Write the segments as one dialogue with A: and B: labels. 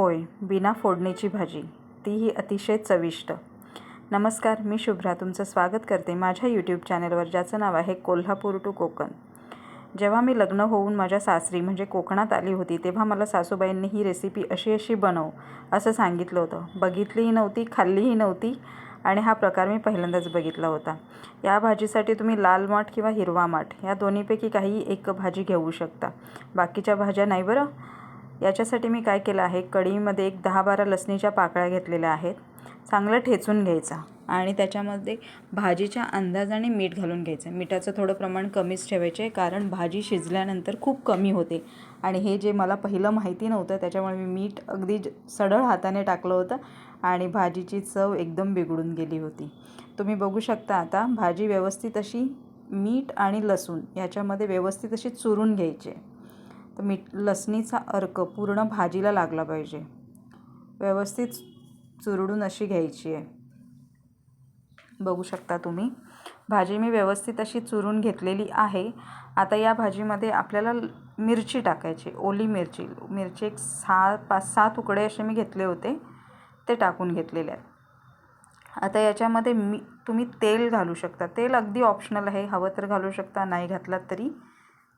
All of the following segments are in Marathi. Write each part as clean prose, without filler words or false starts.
A: होय, बिना फोडणीची भाजी, तीही अतिशय चविष्ट. नमस्कार, मी शुभ्रा तुमचं स्वागत करते माझ्या यूट्यूब चॅनलवर, ज्याचं नाव आहे कोल्हापूर टू कोकण. जेव्हा मी लग्न होऊन माझ्या सासरी म्हणजे कोकणात आली होती, तेव्हा मला सासूबाईंनी ही रेसिपी अशी बनव असं सांगितलं होतं. बघितलीही नव्हती, खाल्लीही नव्हती आणि हा प्रकार मी पहिल्यांदाच बघितला होता. या भाजीसाठी तुम्ही लाल माठ किंवा हिरवा माठ या दोन्हीपैकी काहीही एक भाजी घेऊ शकता, बाकीच्या भाज्या नाही बरं. याच्यासाठी मी काय केलं आहे, कढईमध्ये एक 10-12 लसणीच्या पाकळ्या घेतलेल्या आहेत. चांगलं ठेचून घ्यायचा आणि त्याच्यामध्ये भाजीच्या अंदाजाने मीठ घालून घ्यायचं. मिठाचं थोडं प्रमाण कमीच ठेवायचे, कारण भाजी शिजल्यानंतर खूप कमी होते आणि हे जे मला पहिलं माहिती नव्हतं, त्याच्यामुळे मी मीठ अगदी सरळ हाताने टाकलं होतं आणि भाजीची चव एकदम बिघडून गेली होती. तुम्ही बघू शकता, आता भाजी व्यवस्थित अशी मीठ आणि लसूण याच्यामध्ये व्यवस्थित अशी चुरून घ्यायची. तर लसणीचा अर्क पूर्ण भाजीला लागला पाहिजे. व्यवस्थित चुरडून अशी घ्यायची आहे. बघू शकता तुम्ही, भाजी मी व्यवस्थित अशी चुरून घेतलेली आहे. आता या भाजीमध्ये आपल्याला मिरची टाकायची, ओली मिरची एक 5-6 तुकडे असे मी घेतले होते, ते टाकून घेतलेले आहेत. आता याच्यामध्ये तुम्ही तेल घालू शकता. तेल अगदी ऑप्शनल आहे, हवं तर घालू शकता, नाही घातलात तरी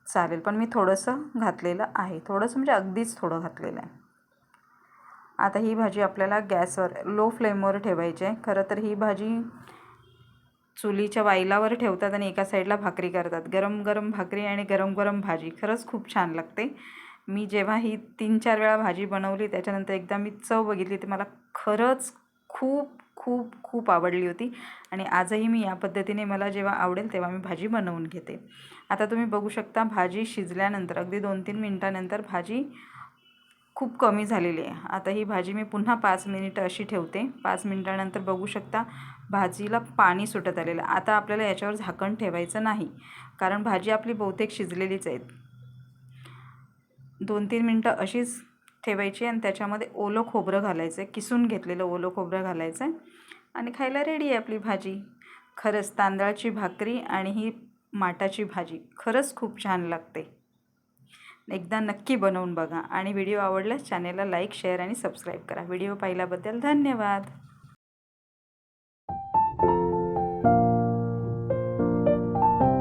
A: चालेल, पण मी थोडंसं घातलेलं आहे. थोडंसं म्हणजे अगदीच थोडं घातलेलं आहे. आता ही भाजी आपल्याला गॅसवर लो फ्लेमवर ठेवायची आहे. खरं तर ही भाजी चुलीच्या वाईलावर ठेवतात आणि एका साईडला भाकरी करतात. गरम गरम भाकरी आणि गरम गरम भाजी खरंच खूप छान लागते. मी जेव्हा ही 3-4 वेळा भाजी बनवली, त्याच्यानंतर एकदा मी चव बघितली, ती मला खरंच खूप खूप खूप आवडली होती आणि आजही मी या पद्धतीने मला जेव्हा आवडेल तेव्हा मी भाजी बनवून घेते. आता तुम्ही बघू शकता, भाजी शिजल्यानंतर अगदी 2-3 मिनिटानंतर भाजी खूप कमी झालेली आहे. आता ही भाजी मी पुन्हा 5 मिनिटं अशी ठेवते. 5 मिनिटानंतर बघू शकता भाजीला पाणी सुटत आलेलं. आता आपल्याला याच्यावर झाकण ठेवायचं नाही, कारण भाजी आपली बहुतेक शिजलेलीच आहे. 2-3 मिनिटं अशीच ठेवायची आणि त्याच्यामध्ये ओलं खोबरं घालायचं आहे, किसून घेतलेलं ओलं खोबरं घालायचं आहे आणि खायला रेडी आहे आपली भाजी. खरंच तांदळाची भाकरी आणि ही माठाची भाजी खरंच खूप छान लागते. एकदा नक्की बनवून बघा आणि व्हिडिओ आवडल्यास चॅनेलला लाईक, शेअर आणि सबस्क्राईब करा. व्हिडिओ पाहिल्याबद्दल धन्यवाद.